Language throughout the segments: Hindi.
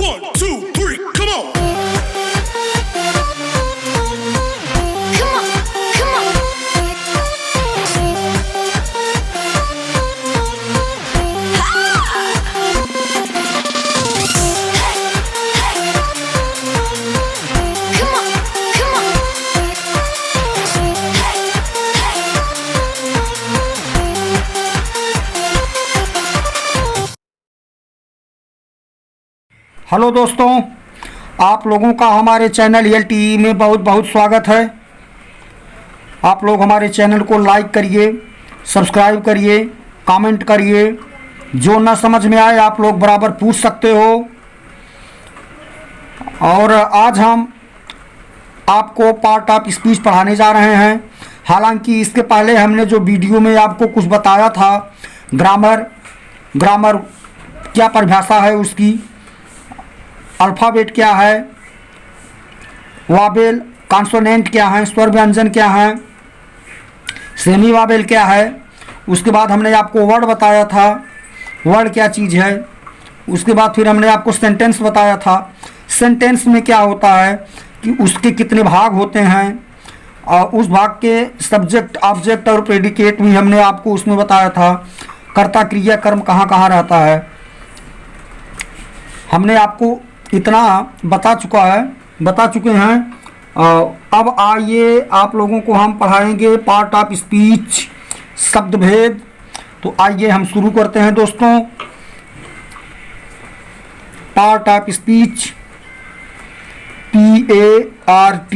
1, 2, 3, come on. Come on, come on. Come on, come on. Hello दोस्तों, आप लोगों का हमारे चैनल यल में बहुत बहुत स्वागत है। आप लोग हमारे चैनल को लाइक करिए, सब्सक्राइब करिए, कमेंट करिए। जो ना समझ में आए आप लोग बराबर पूछ सकते हो। और आज हम आपको पार्ट ऑफ स्पीच पढ़ाने जा रहे हैं। हालांकि इसके पहले हमने जो वीडियो में आपको कुछ बताया था, ग्रामर क्या परिभाषा है उसकी, अल्फ़ाबेट क्या है, वावेल कॉन्सोनेंट क्या है, स्वर व्यंजन क्या है, सेमी वावेल क्या है। उसके बाद हमने आपको वर्ड बताया था, वर्ड क्या चीज़ है। उसके बाद फिर हमने आपको सेंटेंस बताया था। सेंटेंस में क्या होता है कि उसके कितने भाग होते हैं, और उस भाग के सब्जेक्ट, ऑब्जेक्ट और प्रेडिकेट भी हमने आपको उसमें बताया था। कर्ता क्रिया कर्म कहाँ कहाँ रहता है, हमने आपको इतना बता चुके हैं। अब आइए आप लोगों को हम पढ़ाएंगे पार्ट ऑफ स्पीच, शब्द भेद। तो आइए हम शुरू करते हैं दोस्तों। Part of speech, PART,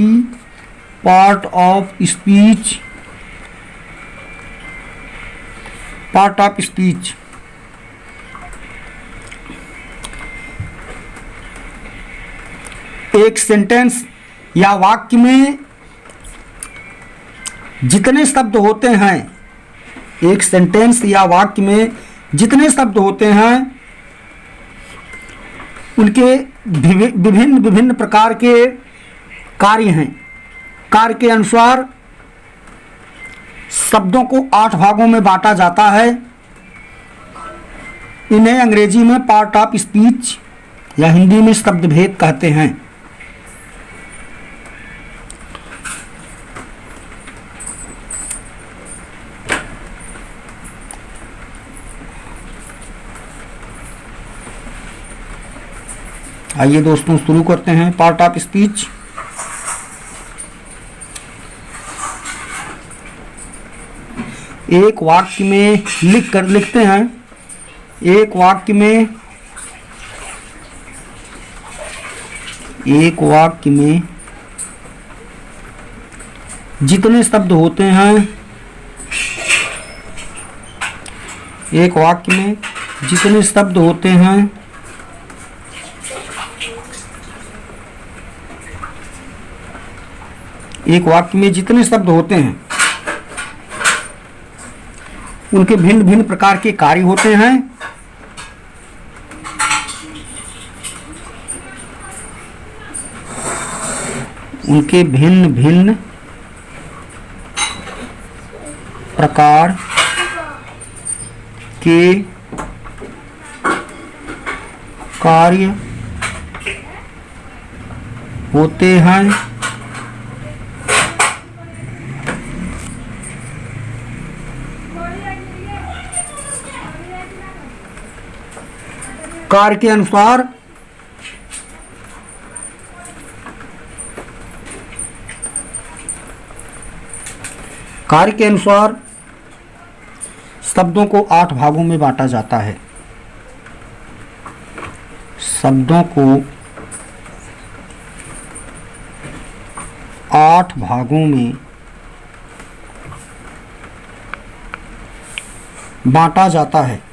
part of speech, part of speech. एक सेंटेंस या वाक्य में जितने शब्द होते हैं, एक सेंटेंस या वाक्य में जितने शब्द होते हैं, उनके विभिन्न प्रकार के कार्य हैं। कार्य के अनुसार शब्दों को 8 भागों में बांटा जाता है। इन्हें अंग्रेजी में पार्ट ऑफ स्पीच या हिंदी में शब्द भेद कहते हैं। आइए दोस्तों शुरू करते हैं पार्ट ऑफ स्पीच। एक वाक्य में लिखते हैं, एक वाक्य में जितने शब्द होते हैं, एक वाक्य में जितने शब्द होते हैं, एक वाक्य में जितने शब्द होते हैं, उनके भिन्न भिन्न प्रकार के कार्य होते हैं। उनके भिन्न भिन्न प्रकार के कार्य होते हैं। कार्य के अनुसार शब्दों को 8 भागों में बांटा जाता है। शब्दों को 8 भागों में बांटा जाता है।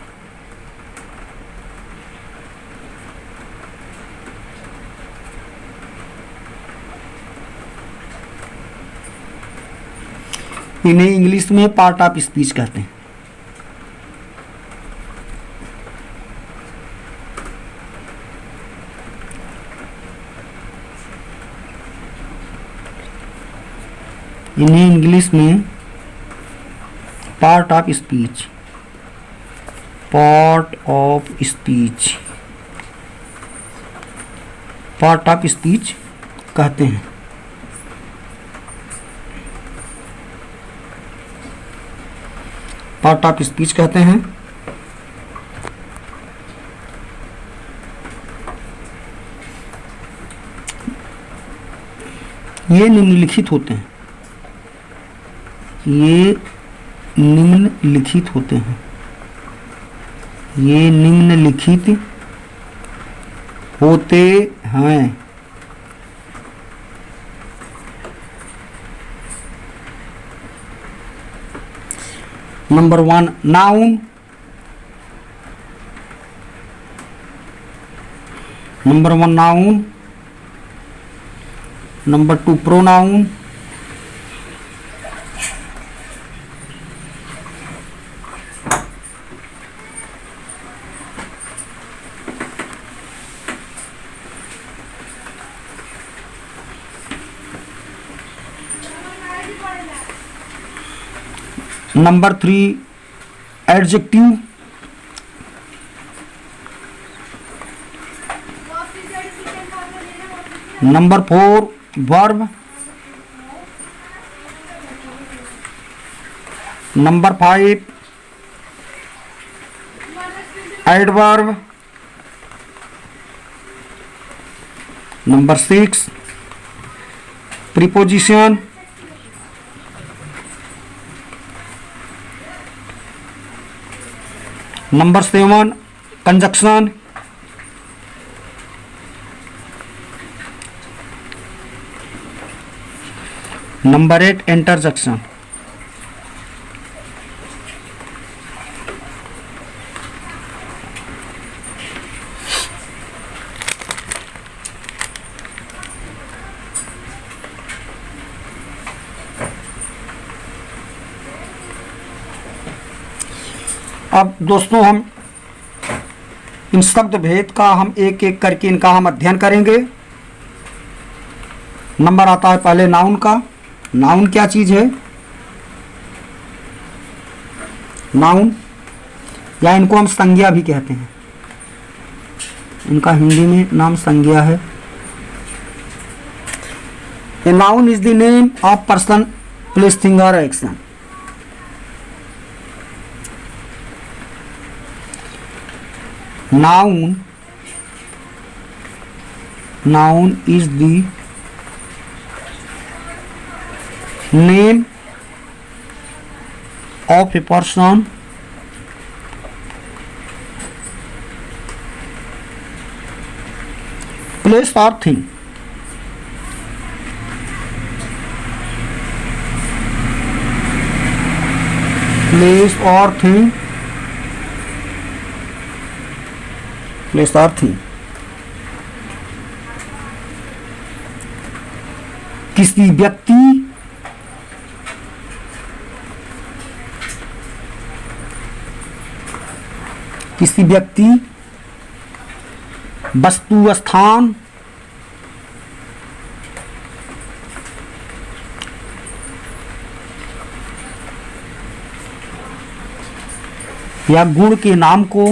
इन्हें इंग्लिश में पार्ट ऑफ स्पीच कहते हैं। इन्हें इंग्लिश में part of speech, part of speech part of speech कहते हैं। पार्ट ऑफ स्पीच कहते हैं। ये निम्नलिखित होते हैं। ये निम्नलिखित होते हैं। ये निम्नलिखित होते हैं। Number 1 noun, number 1 noun, number 2 pronoun, number 3 adjective, number 4 verb, number 5 adverb, number 6 preposition, number 7 conjunction, number 8 interjection. अब दोस्तों हम इन शब्द भेद का हम एक एक करके इनका हम अध्ययन करेंगे। नंबर आता है पहले नाउन का। नाउन क्या चीज है? नाउन या इनको हम संज्ञा भी कहते हैं। इनका हिंदी में नाम संज्ञा है। A noun is the name of person, place, thing और action. Noun is the name of a person, place or thing. Place or thing. Place or thing. किसी व्यक्ति, किसी व्यक्ति, वस्तु, स्थान, या गुण के नाम को,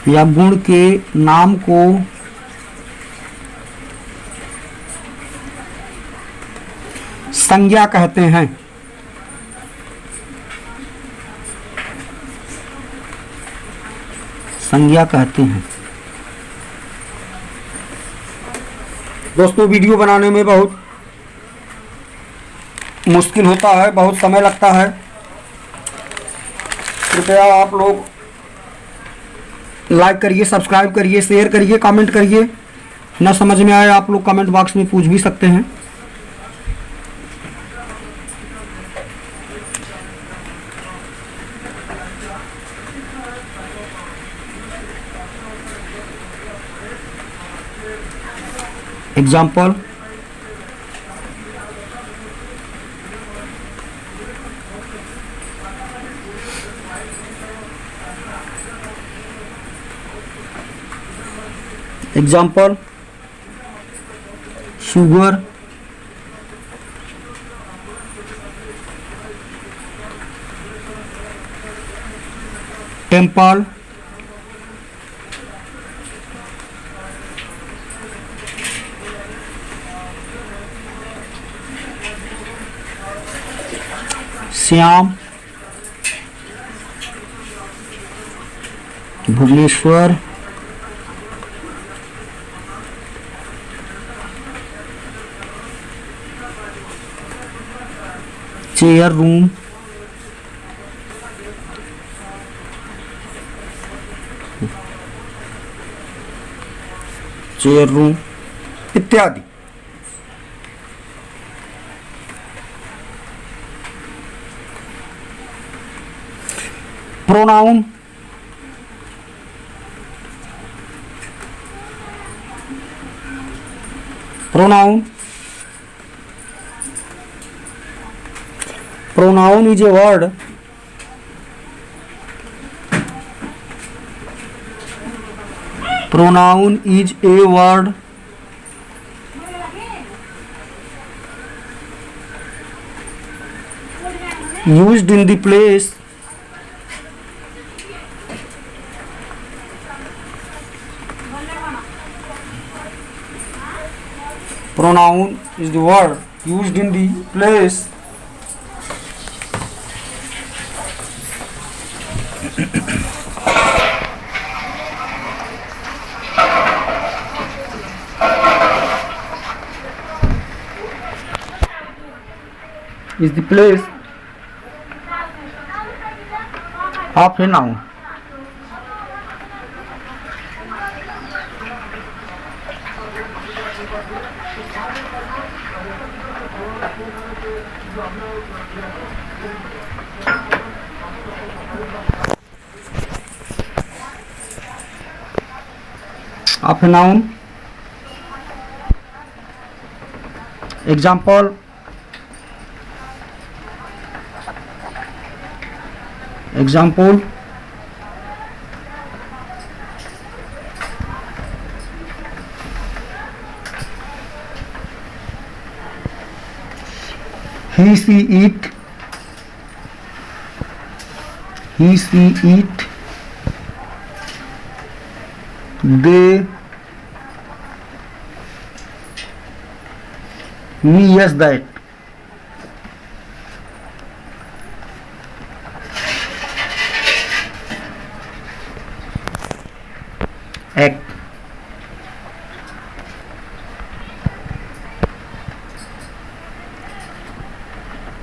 या गुण के नाम को संज्ञा कहते हैं। संज्ञा कहते हैं। दोस्तों वीडियो बनाने में बहुत मुश्किल होता है, बहुत समय लगता है। कृपया आप लोग लाइक करिए, सब्सक्राइब करिए, शेयर करिए, कमेंट करिए। न समझ में आए आप लोग कमेंट बॉक्स में पूछ भी सकते हैं। Example, example sugar, temple, Shyam, Bhubaneswar, chair room, chair room इत्यादि। Pronoun, pronoun, pronoun is a word pronoun is a word used in the place pronoun is the word used in the place is the place of a noun. Of a noun. Example: he, she, it, they, me, yes, that. Act.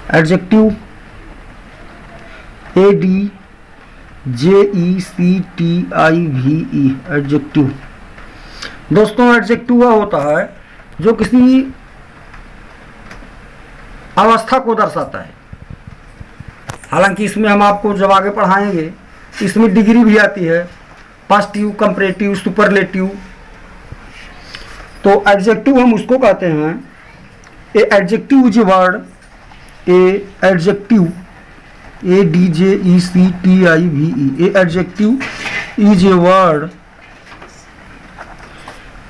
Adjective: ADJECTIVE. Adjective. दोस्तों, एडजेक्टिव वह होता है जो किसी अवस्था को दर्शाता है। हालांकि इसमें हम आपको जब आगे पढ़ाएंगे इसमें डिग्री भी आती है, पॉजिटिव, कंपैरेटिव, सुपरलेटिव। तो एडजेक्टिव हम उसको कहते हैं, a adjective is a word, a adjective ADJECTIVE, a adjective is a word,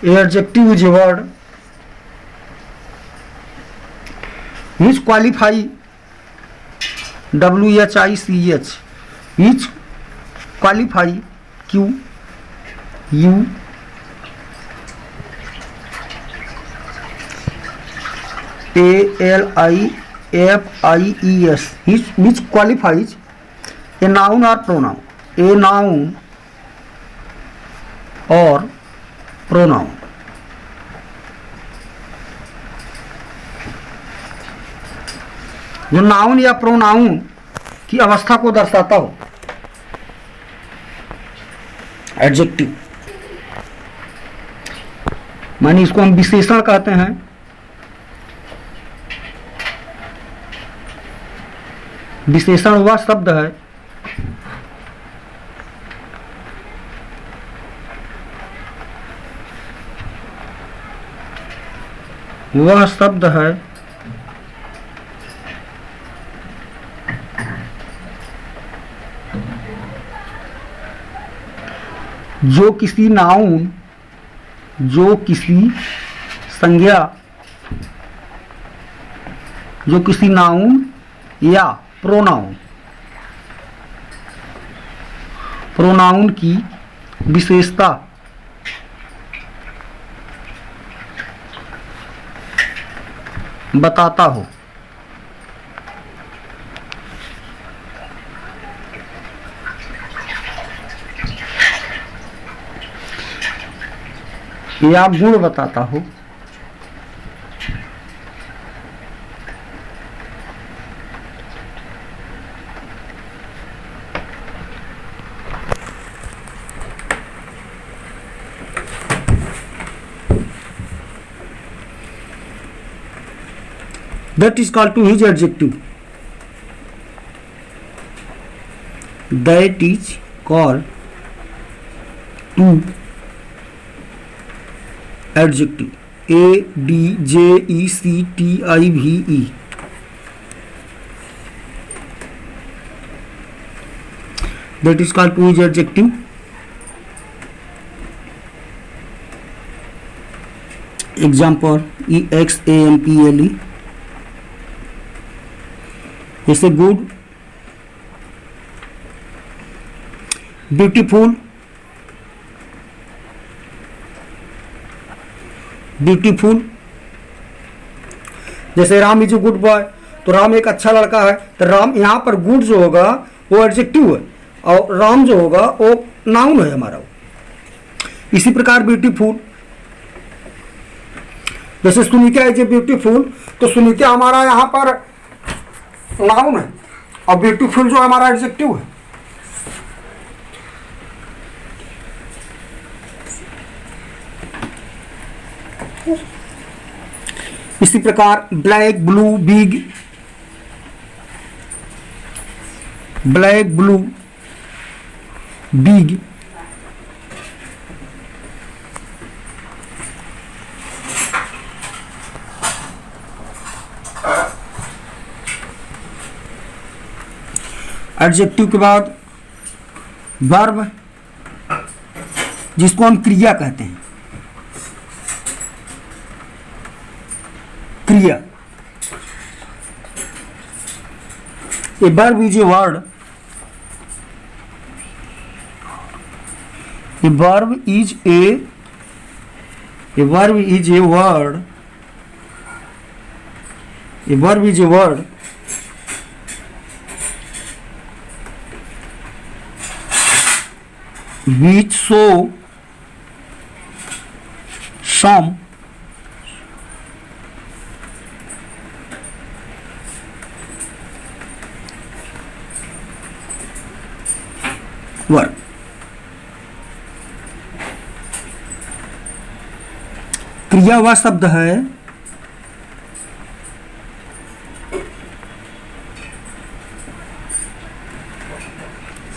a adjective is a word which qualify, WHICH, which qualify, QUALIFIES, which qualifies a noun or pronoun, a noun or pronoun। जो नाउन या प्रोनाउन की अवस्था को दर्शाता हो, एडजेक्टिव। मानी इसको हम विशेषण कहते हैं। विशेषण वह शब्द है जो किसी नाउन, जो किसी संज्ञा, जो किसी नाउन या प्रोनाउन की विशेषता बताता हो। या गुण बताता हो। That is called to his adjective. That is called to adjective. ADJECTIVE. That is called to his adjective. Example: EXAMPLE. It's a good, beautiful, beautiful. जैसे Ram is a good boy, तो राम एक अच्छा लड़का है, तो राम यहाँ पर गुड जो होगा वो एडजेक्टिव है और राम जो होगा वो नाउन है हमारा। इसी प्रकार ब्यूटीफुल, जैसे सुनीता इज ए ब्यूटीफुल, तो सुनीता हमारा यहाँ पर नाउन है और ब्यूटीफुल जो हमारा एडजेक्टिव है। इसी प्रकार black, blue, big, black, blue, big, adjective के बाद वर्ब, जिसको हम क्रिया कहते हैं। क्रिया, a verb is a word, a verb is a verb is a word, a verb is a word which show some verb. क्रिया वह शब्द है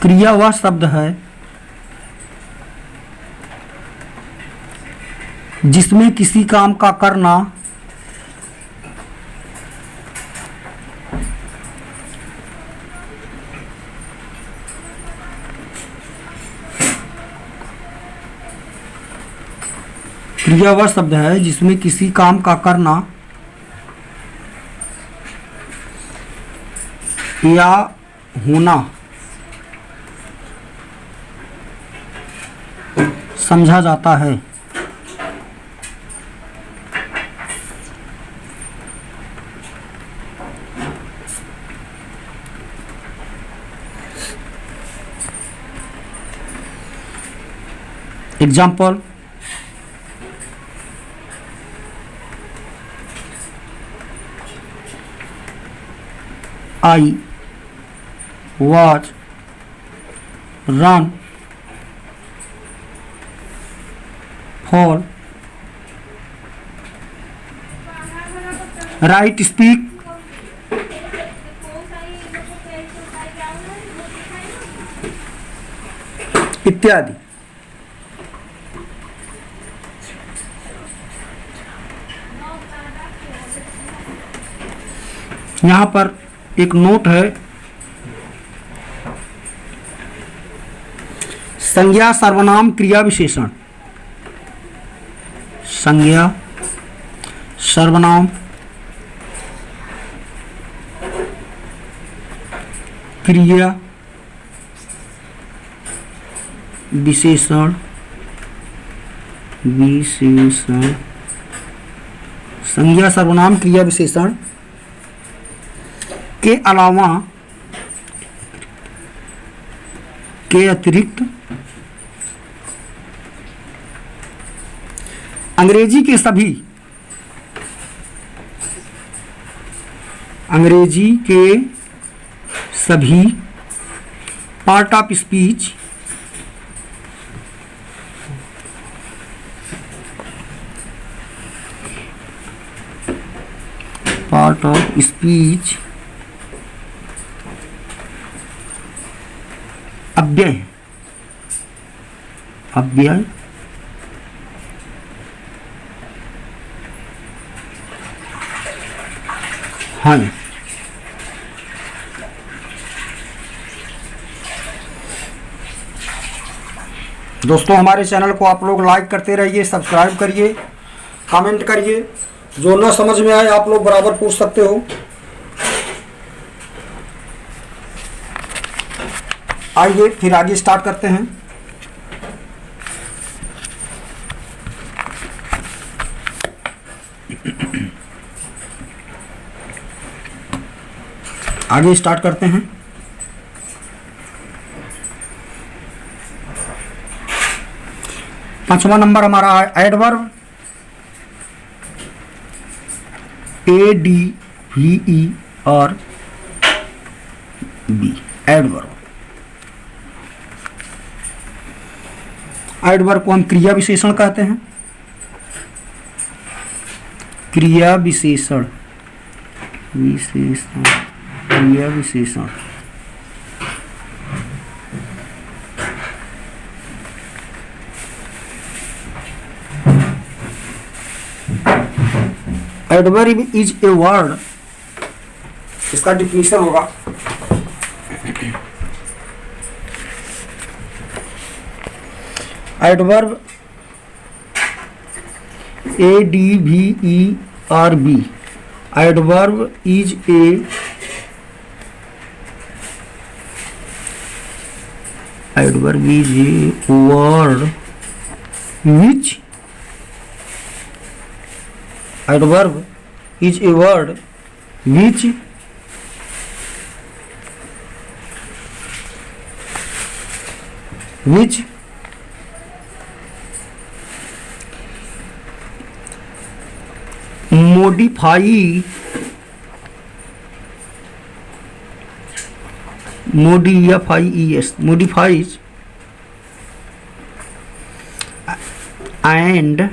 क्रिया वह शब्द है जिसमें किसी काम का करना क्रिया वह शब्द है जिसमें किसी काम का करना या होना समझा जाता है। Example: I was run for write speak इत्यादि। यहाँ पर एक नोट है, संज्ञा सर्वनाम क्रिया विशेषण। संज्ञा सर्वनाम क्रिया विशेषण संज्ञा सर्वनाम क्रिया विशेषण के अलावा के अतिरिक्त अंग्रेजी के सभी पार्ट ऑफ स्पीच अव्यय हाँ। दोस्तों हमारे चैनल को आप लोग लाइक करते रहिए, सब्सक्राइब करिए, कमेंट करिए। जो ना समझ में आए आप लोग बराबर पूछ सकते हो। आइए फिर आगे स्टार्ट करते हैं। आगे स्टार्ट करते हैं। पांचवा नंबर हमारा है एडवर्ब, ADVERB, एडवर्ब। एडवर्ब को हम क्रिया विशेषण कहते हैं। क्रिया विशेषण एडवर्ब इज ए वर्ड, इसका डिफिनीशन होगा adverb ADVERB, adverb is a word which adverb is a word which modifies and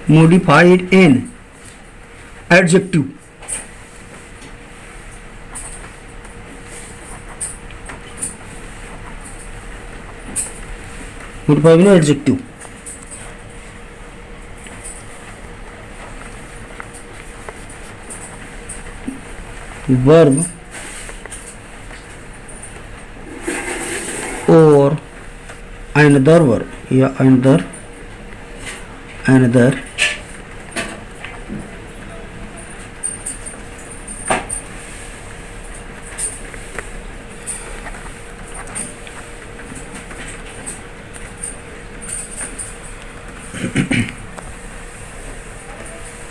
modified an adjective, modified an adjective, verb or another verb या another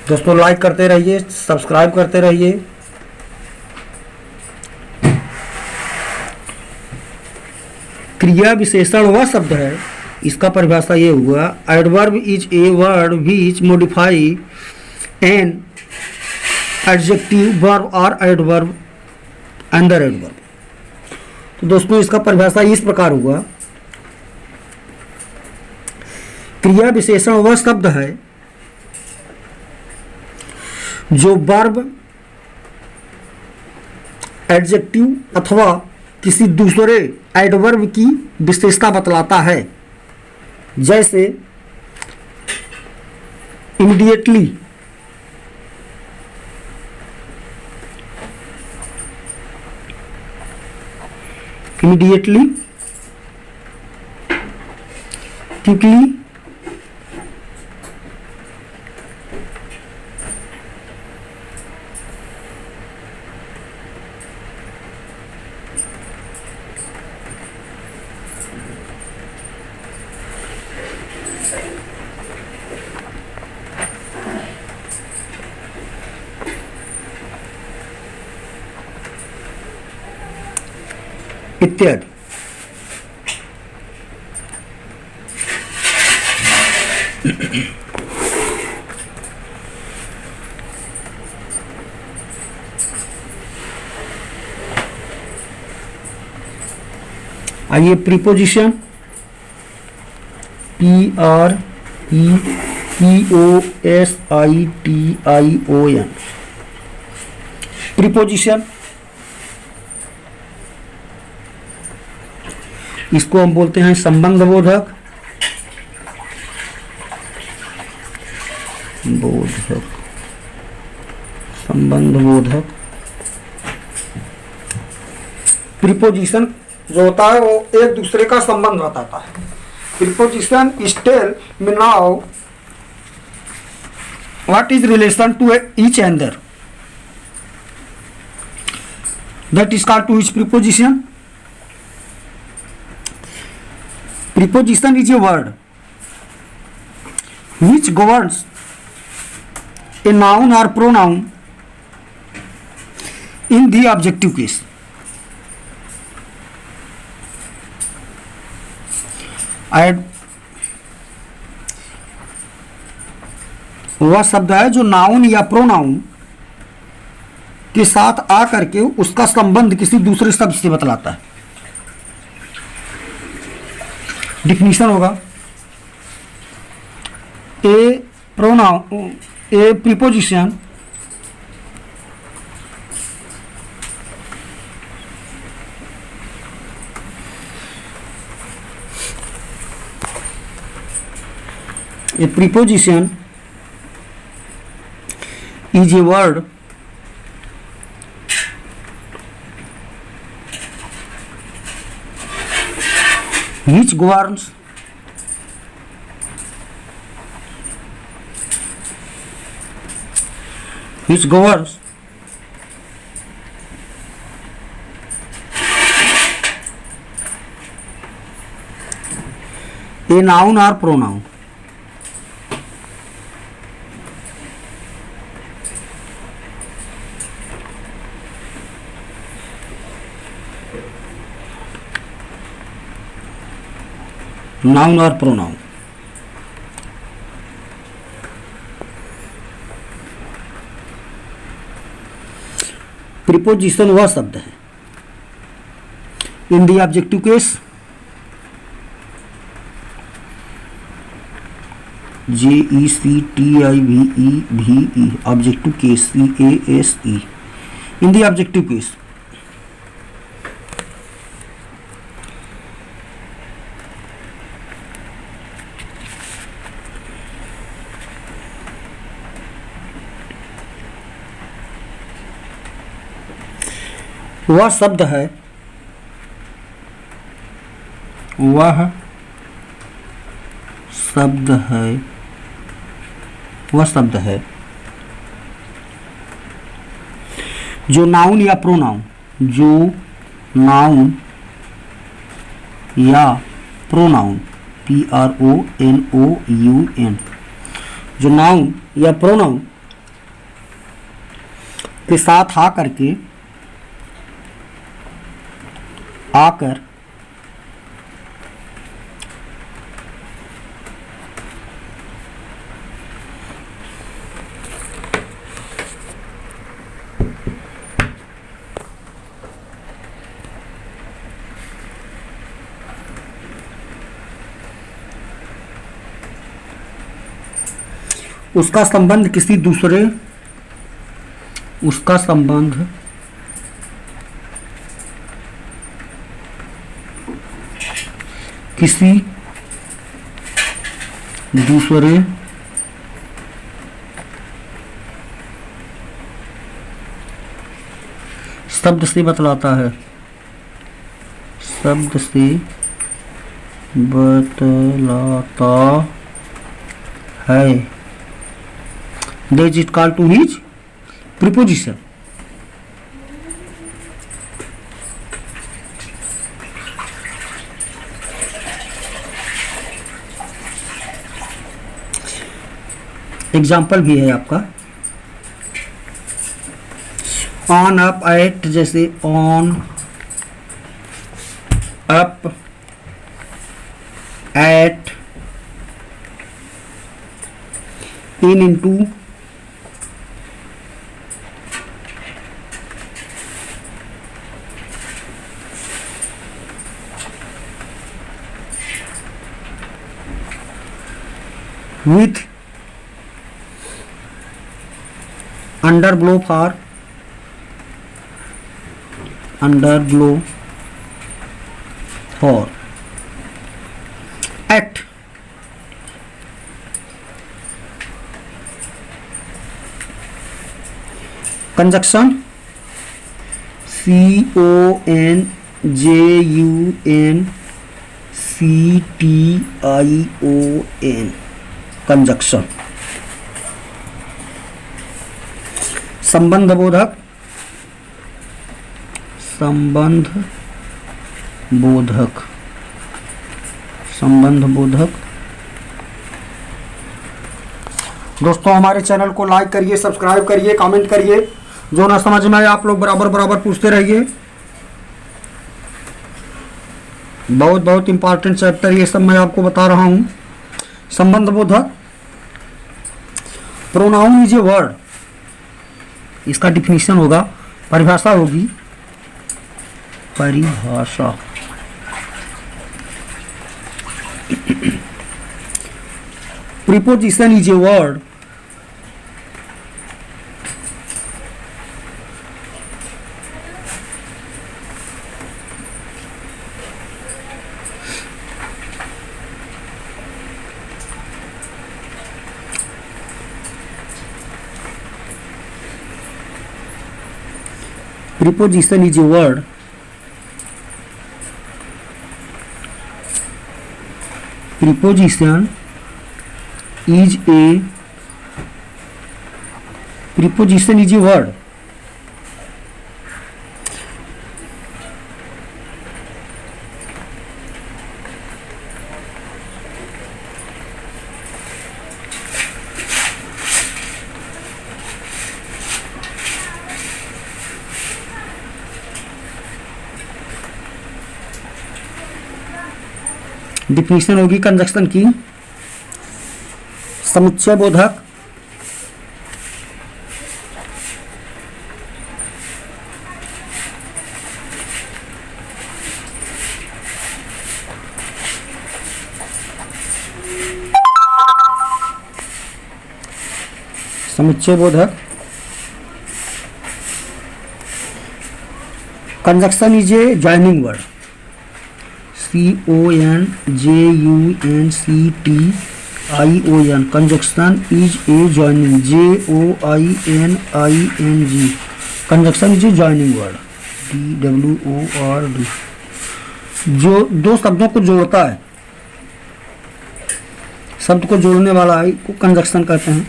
दोस्तों लाइक करते रहिए, सब्सक्राइब करते रहिए। क्रिया विशेषण वह शब्द है, इसका परिभाषा ये हुआ adverb is a word which modify an adjective verb और एडवर्ब अंडर एडवर्ब। तो दोस्तों इसका परिभाषा इस प्रकार हुआ, क्रिया विशेषण वह शब्द है जो वर्ब, एडजेक्टिव अथवा किसी दूसरे एडवर्ब की विशेषता बतलाता है, जैसे इमीडिएटली, क्विकली, इत्यादि। आइए प्रीपोजिशन, PREPOSITION, प्रीपोजिशन, इसको हम बोलते हैं संबंध बोधक, संबंध बोधक। प्रीपोजिशन जो होता है वो एक दूसरे का संबंध बताता है। Preposition tell me now what is relation to each other, that is called to each preposition. Preposition is a word which governs a noun or pronoun in the objective case. वह शब्द है जो नाउन या प्रोनाउन के साथ आ करके उसका संबंध किसी दूसरे शब्द से बतलाता है। डिफिनीशन होगा, a pronoun, a preposition a preposition is a word which governs a noun or pronoun. Noun और प्रोनाउन। प्रीपोजिशन वह शब्द है in the objective case, JECTIVE objective case, CASE in the objective case. वह शब्द है, वह शब्द है, वह शब्द है जो नाउन या प्रोनाउन, जो नाउन या प्रोनाउन, PRONOUN, जो नाउन या प्रोनाउन के साथ आकर उसका संबंध किसी दूसरे, उसका संबंध किसी दूसरे शब्द से बतलाता है, शब्द से बतलाता है। That is called to his preposition. Example भी है आपका, ऑन, अप, एट, जैसे on, up, at, in, into, with, under blow for, under blow for, at, conjunction, CONJUNCTION, conjunction. संबंध बोधक, संबंध बोधक, संबंध बोधक। दोस्तों हमारे चैनल को लाइक करिए, सब्सक्राइब करिए, कमेंट करिए। जो ना समझ में आए आप लोग बराबर पूछते रहिए। बहुत इंपॉर्टेंट चैप्टर ये सब मैं आपको बता रहा हूं। संबंध बोधक, प्रोनाउन इज ए वर्ड, इसका डिफिनीशन होगा, परिभाषा होगी, परिभाषा। Preposition is a word, preposition is a word, preposition is a word, definition होगी कंजक्शन की। समुच्चय बोधक, समुच्चय बोधक। Conjunction is a joining word, CONJUNCTION, conjunction is a joining, JOINING, conjunction is a joining word, DWORD, जो दो शब्दों को जोड़ता है, शब्द को जोड़ने वाला है को कंजक्शन कहते हैं।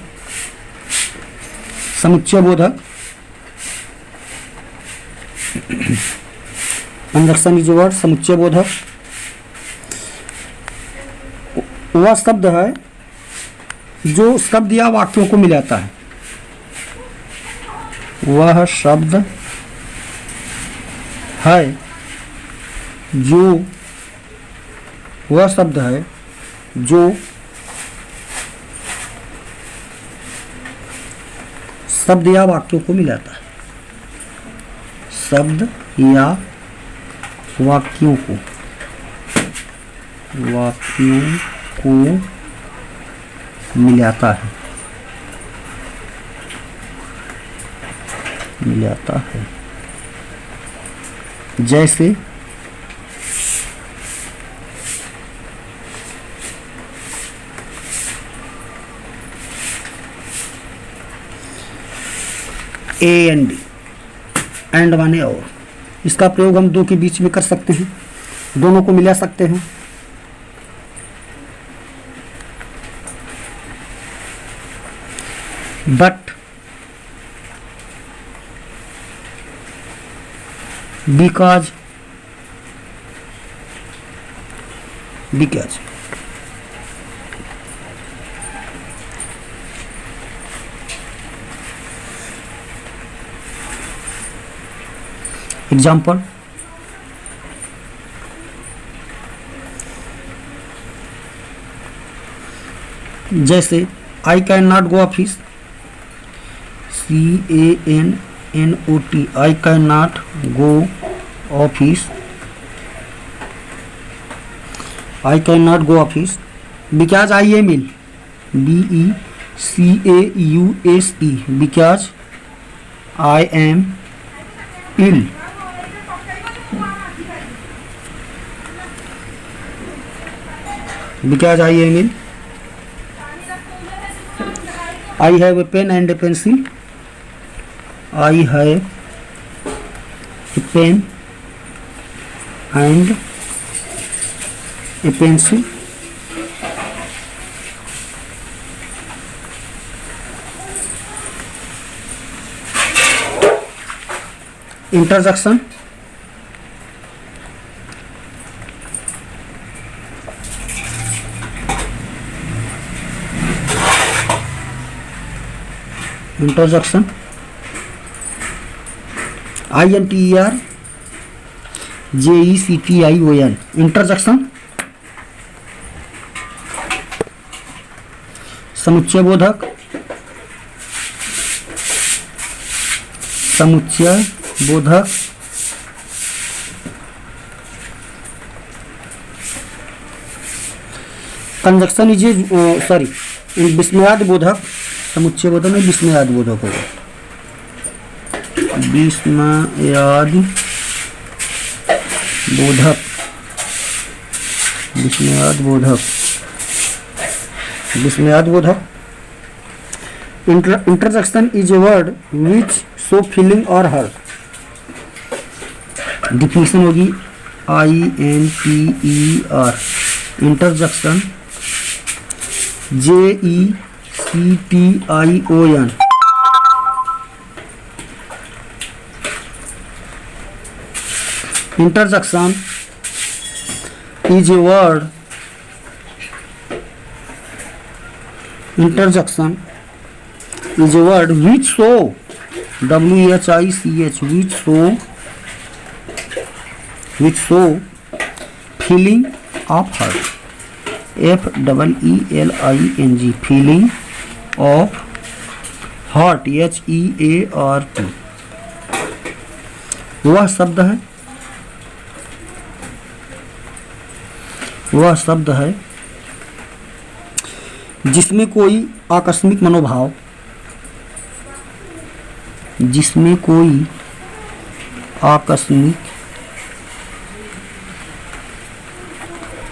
समुच्चय बोधक, कंजक्शन इज वर्ड, समुच्चय बोधक। वह शब्द है जो शब्द या वाक्यों को मिलाता है, वह शब्द है जो, वह शब्द है जो शब्द या वाक्यों को मिलाता है, शब्द या वाक्यों को मिलाता है, जैसे ए एंड डी, एंड माने और, इसका प्रयोग हम दो के बीच में कर सकते हैं, दोनों को मिला सकते हैं। बट, बिकॉज, एग्जाम्पल, जैसे I can not go office, CANNOT, I can not go office, I can not go office because I am ill, BECAUSE, because I am ill. Because I am ill. I have a pen and a pencil. I have a pen and a pencil. Interjection. Interjection. INTERJECTION. Interjection. समुच्चय बोधक, समुच्चय बोधक, कंजक्शन इज सॉरी विस्मयादि बोधक, समुच्चय बोधक में विस्मयादि बोधक होगा, विस्मयादि बोधक, विस्मयादि बोधक, विस्मयादि बोधक। Interjection is a word which show feeling और हर्ट। डिफिनेशन होगी INTER, interjection JECTION, interjection is a word, interjection is a word which show, WHICH, which show feeling of hurt, FEELING, feeling of heart, HEART। वह शब्द है, वह शब्द है जिसमें कोई आकस्मिक मनोभाव, जिसमें कोई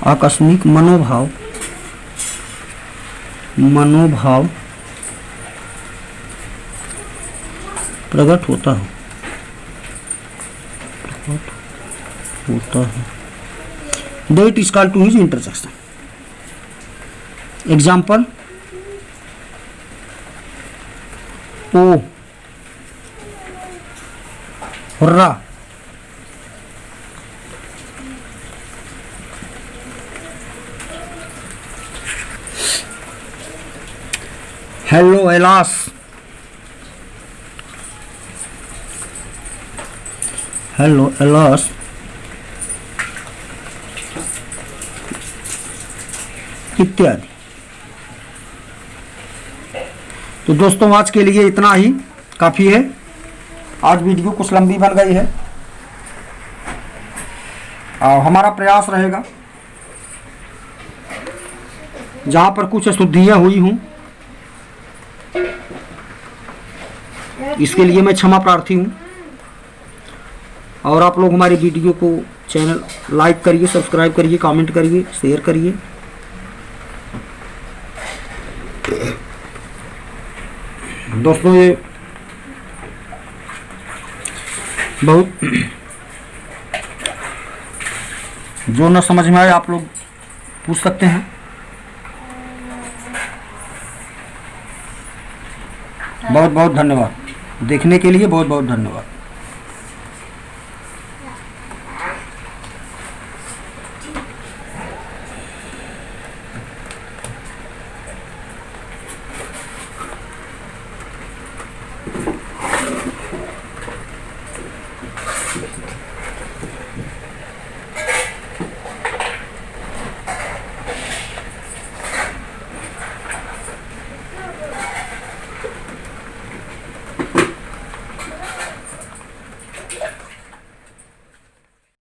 आकस्मिक मनोभाव प्रकट होता है, that is called to his interjection। Example, oh hurrah, hello alas, hello alas, इत्यादि। तो दोस्तों आज के लिए इतना ही काफ़ी है। आज वीडियो कुछ लंबी बन गई है और हमारा प्रयास रहेगा जहाँ पर कुछ अशुद्धियाँ हुई हूँ इसके लिए मैं क्षमा प्रार्थी हूँ। और आप लोग हमारी वीडियो को चैनल लाइक करिए, सब्सक्राइब करिए, कमेंट करिए, शेयर करिए। दोस्तों ये बहुत जो न समझ में आए आप लोग पूछ सकते हैं। बहुत बहुत धन्यवाद, देखने के लिए बहुत बहुत धन्यवाद।